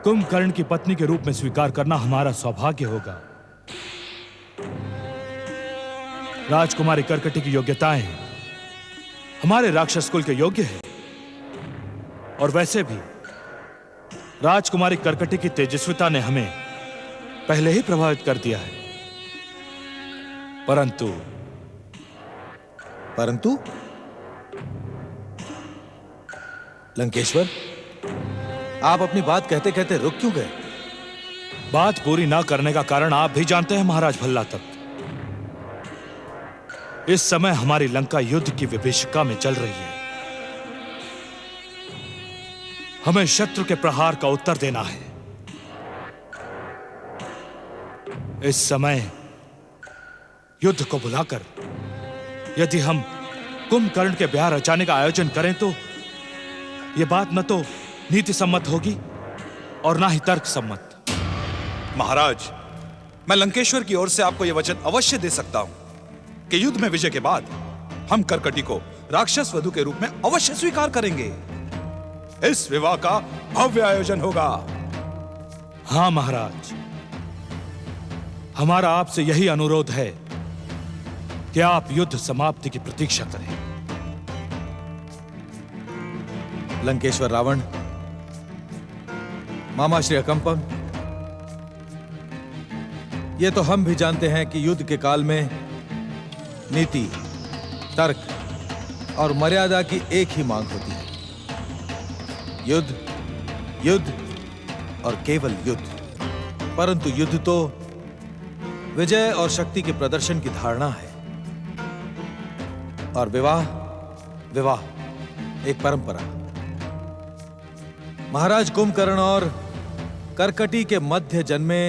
कुंभकर्ण की पत्नी के रूप में स्वीकार करना हमारा सौभाग्य होगा। राजकुमारी कर्कटी की योग्यताएं हमारे राक्षस कुल के योग्य है, और वैसे भी राजकुमारी कर्कटी की तेजस्विता ने हमें पहले ही प्रभावित कर दिया है। परंतु लंकेश्वर, आप अपनी बात कहते कहते रुक क्यों गए? बात पूरी ना करने का कारण आप भी जानते हैं महाराज भल्लातक। इस समय हमारी लंका युद्ध की विभीषिका में चल रही है। हमें शत्रु के प्रहार का उत्तर देना है। इस समय युद्ध को भुलाकर यदि हम कुंभकर्ण के ब्याह रचाने का आयोजन करें तो यह बात न तो नीति सम्मत होगी और ना ही तर्क सम्मत। महाराज, मैं लंकेश्वर की ओर से आपको यह वचन अवश्य दे सकता हूं कि युद्ध में विजय के बाद हम कर्कटी को राक्षस वधु के रूप में अवश्य स्वीकार करेंगे। इस विवाह का भव्य आयोजन होगा। हां महाराज, हमारा आपसे यही अनुरोध है कि आप युद्ध समाप्ति की प्रतीक्षा करें। लंकेश्वर रावण, मामा श्री अकंपम, ये तो हम भी जानते हैं कि युद्ध के काल में नीति, तर्क और मर्यादा की एक ही मांग होती है। युद्ध, युद्ध और केवल युद्ध। परंतु युद्ध तो विजय और शक्ति के प्रदर्शन की धारणा है, और विवाह, विवाह एक परंपरा। महाराज कुंभकर्ण और कर्कटी के मध्य जन्मे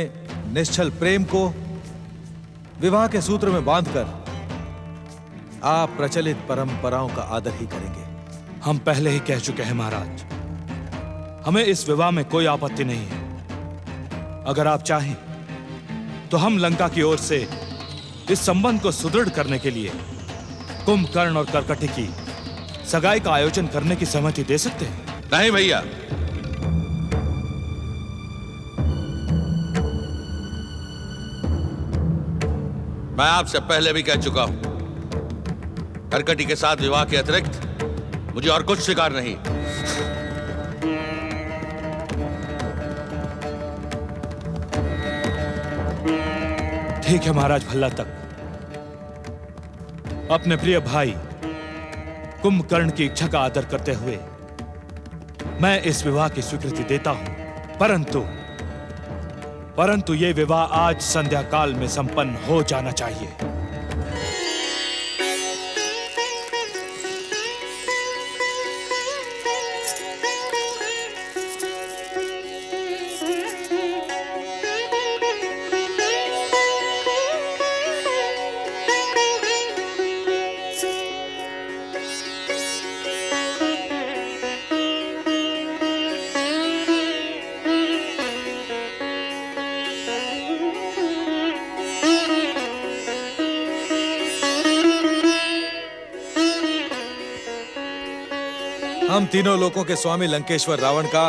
निश्चल प्रेम को विवाह के सूत्र में बांधकर आप प्रचलित परंपराओं का आदर ही करेंगे। हम पहले ही कह चुके हैं महाराज, हमें इस विवाह में कोई आपत्ति नहीं है। अगर आप चाहें तो हम लंका की ओर से इस संबंध को सुदृढ़ करने के लिए कुंभकर्ण और कर्कटी की सगाई का आयोजन करने की सहमति दे सकते हैं। नहीं भैया, मैं आपसे पहले भी कह चुका हूं, कर्कटी के साथ विवाह के अतिरिक्त मुझे और कुछ स्वीकार नहीं। ठीक है महाराज भल्लातक, अपने प्रिय भाई कुंभकर्ण की इच्छा का आदर करते हुए मैं इस विवाह की स्वीकृति देता हूं। परंतु यह विवाह आज संध्या काल में संपन्न हो जाना चाहिए। हम तीनों लोकों के स्वामी लंकेश्वर रावण का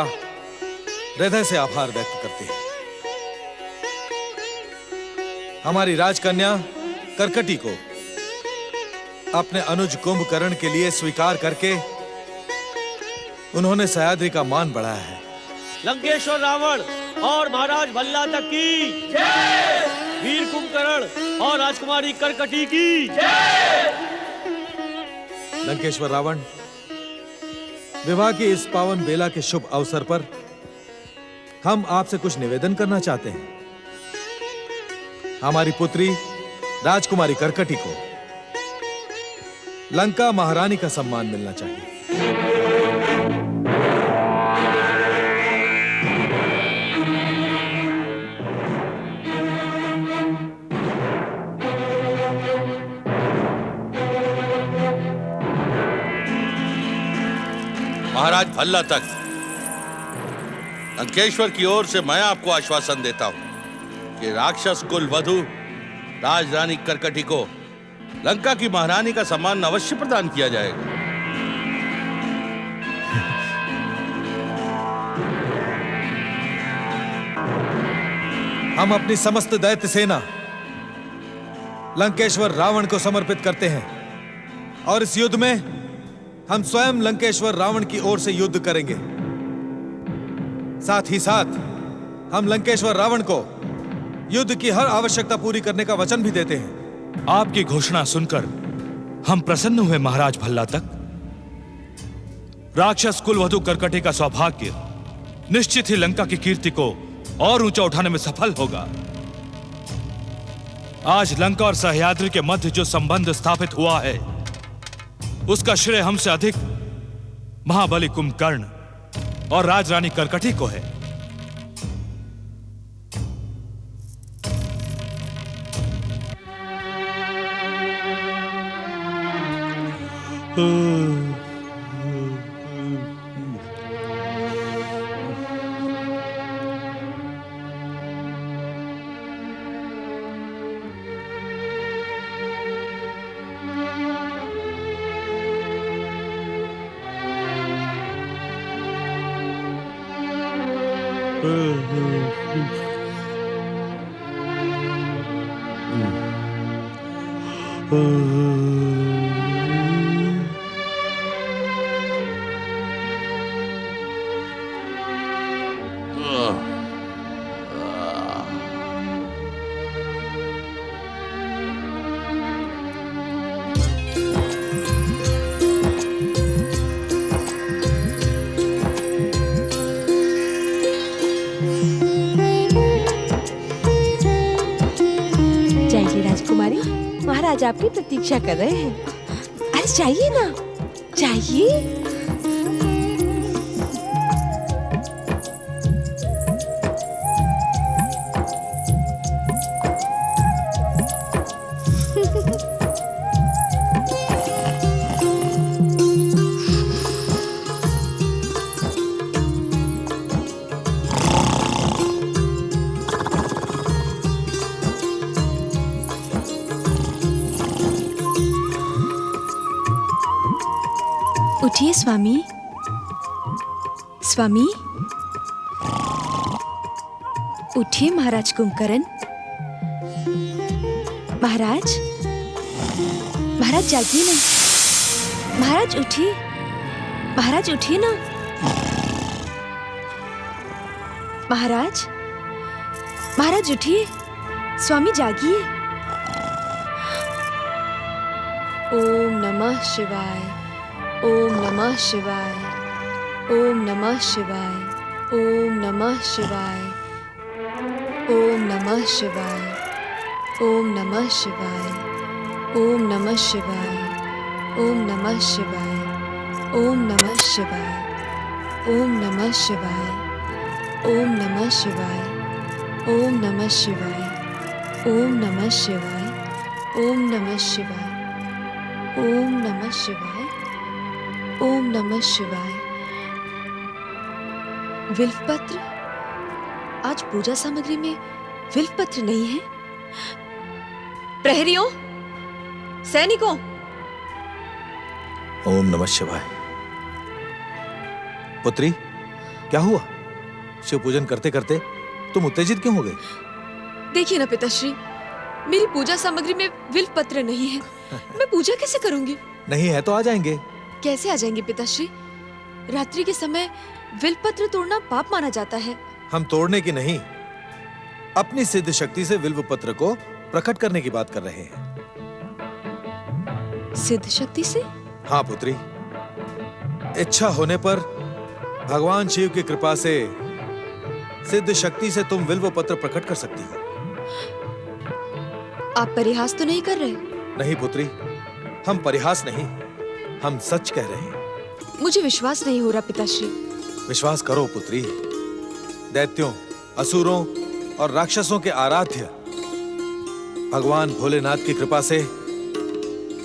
हृदय से आभार व्यक्त करते हैं। हमारी राजकन्या कर्कटी को अपने अनुज कुंभकर्ण के लिए स्वीकार करके उन्होंने सह्याद्री का मान बढ़ाया है। लंकेश्वर रावण और महाराज भल्लातक की जय! वीर कुंभकर्ण और राजकुमारी कर्कटी की जय! लंकेश्वर रावण, विवाह की इस पावन बेला के शुभ अवसर पर हम आपसे कुछ निवेदन करना चाहते हैं। हमारी पुत्री राजकुमारी कर्कटी को लंका महारानी का सम्मान मिलना चाहिए। महाराज भल्लातक, लंकेश्वर की ओर से मैं आपको आश्वासन देता हूं कि राक्षस कुल वधु राजरानी कर्कटी को लंका की महारानी का सम्मान अवश्य प्रदान किया जाएगा। हम अपनी समस्त दैत्य सेना लंकेश्वर रावण को समर्पित करते हैं और इस युद्ध में हम स्वयं लंकेश्वर रावण की ओर से युद्ध करेंगे। साथ ही साथ हम लंकेश्वर रावण को युद्ध की हर आवश्यकता पूरी करने का वचन भी देते हैं। आपकी घोषणा सुनकर हम प्रसन्न हुए महाराज भल्लातक। राक्षस कुलवधु करकटी का सौभाग्य निश्चित ही लंका की कीर्ति को और ऊंचा उठाने में सफल होगा। आज लंका और सह्याद्री के मध्य जो संबंध स्थापित हुआ है उसका श्रेय हमसे अधिक महाबली कुंभकर्ण और राजरानी करकटी को है। जाइए राजकुमारी, महाराज आपकी प्रतीक्षा कर रहे हैं। अरे जाइए ना, जाइए। उठिए स्वामी। स्वामी उठिए महाराज कुंभकर्ण। महाराज, महाराज जागिए ना। महाराज उठिए, महाराज उठिए ना। महाराज, महाराज उठिए। स्वामी जागिए। ओम नमः शिवाय, ओम नमः शिवाय, ओम नमः शिवाय, ओम नमः शिवाय, ओम नमः शिवाय, ओम नमः शिवाय, ओम नमः शिवाय, ओम नमः शिवाय, ओम नमः शिवाय, ओम नमः शिवाय, ओम नमः शिवाय, ओम नमः शिवाय, ओम नमः शिवाय, ओम नमः शिवाय, ओम नमः शिवाय, ओम नमः शिवाय। विल्वपत्र? आज पूजा सामग्री में विल्वपत्र नहीं है। प्रहरियों, सैनिकों। ओम नमः शिवाय। पुत्री, क्या हुआ? शिव पूजन करते करते तुम उत्तेजित क्यों हो गए? देखिए ना पिताश्री, मेरी पूजा सामग्री में विल्वपत्र नहीं है। मैं पूजा कैसे करूंगी? नहीं है तो आ जाएंगे। कैसे आ जाएंगे पिताश्री? रात्रि के समय विल्वपत्र तोड़ना पाप माना जाता है। हम तोड़ने की नहीं, अपनी सिद्ध शक्ति से विल्वपत्र को प्रकट करने की बात कर रहे हैं। सिद्ध शक्ति से? हाँ पुत्री, इच्छा होने पर भगवान शिव की कृपा से सिद्ध शक्ति से तुम विल्वपत्र प्रकट कर सकती हो। आप परिहास तो नहीं कर रहे? नहीं पुत्री, हम परिहास नहीं, हम सच कह रहे हैं। मुझे विश्वास नहीं हो रहा पिताश्री। विश्वास करो पुत्री। दैत्यों, असुरों और राक्षसों के आराध्य भगवान भोलेनाथ की कृपा से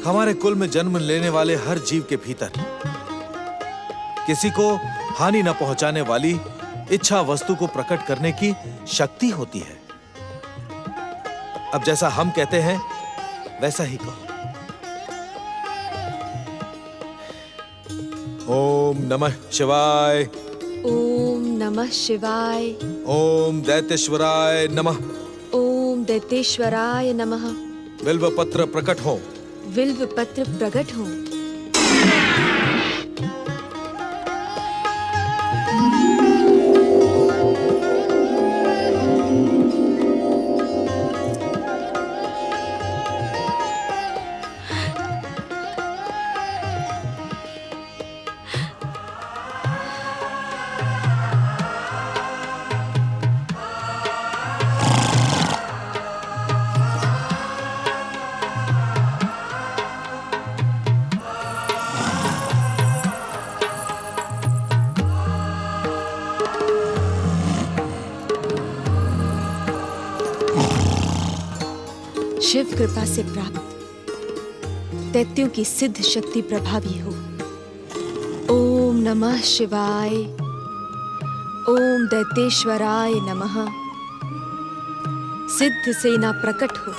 हमारे कुल में जन्म लेने वाले हर जीव के भीतर किसी को हानि न पहुंचाने वाली इच्छा वस्तु को प्रकट करने की शक्ति होती है। अब जैसा हम कहते हैं वैसा ही कहो। ओम नमः शिवाय, ओम नमः शिवाय। ओम दैत्येश्वराय नमः। ओम दैत्येश्वराय नमः। बिल्व पत्र प्रकट हो। विल्व पत्र प्रकट हो। शिव कृपा से प्राप्त दैत्यों की सिद्ध शक्ति प्रभावी हो। ओम नमः शिवाय। ओम दैत्येश्वराय नमः। सिद्ध सेना प्रकट हो।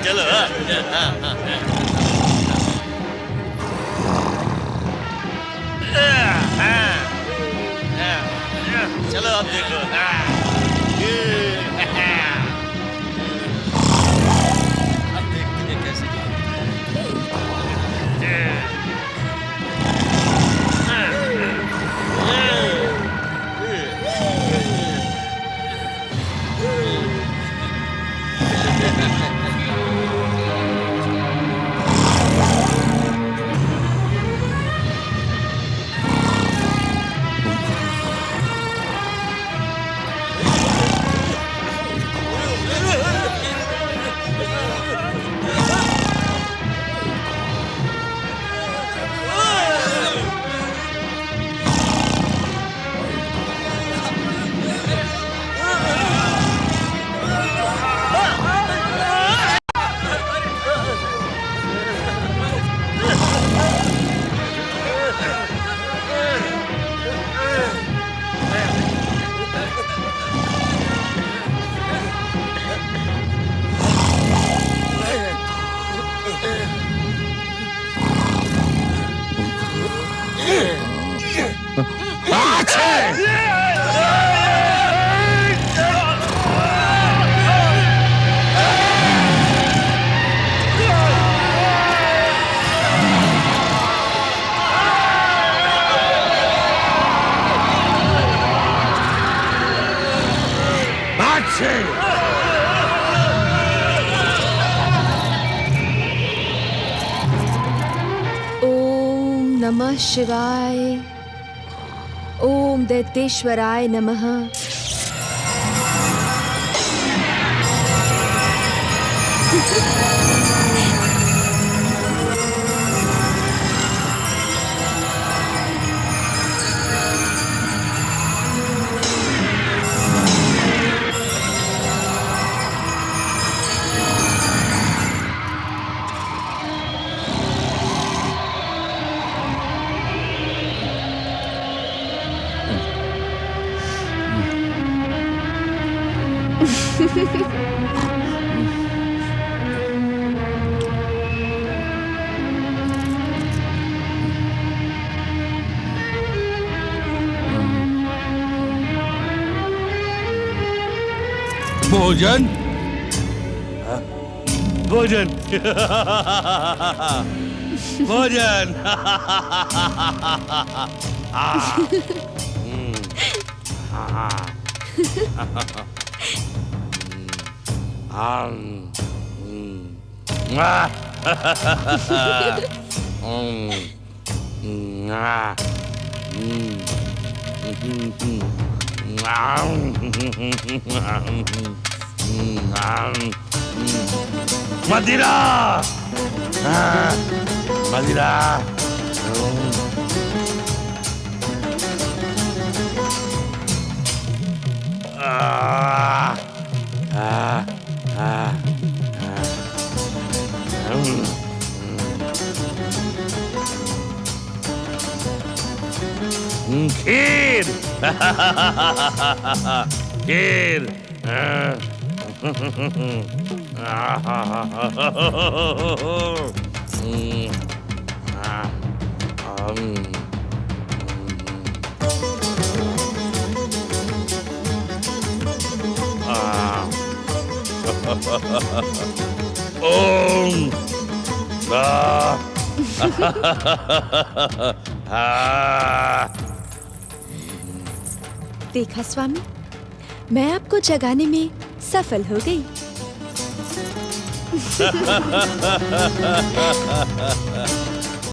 चलो चलो अब देखो। अब देखते हैं कैसे। ओम नमः शिवाय। ओम दैत्येश्वराय नमः। भोजन भोजन भोजन मदिरा मदिरा खीर खीर ओम देखा स्वामी, मैं आपको जगाने में सफल हो गई।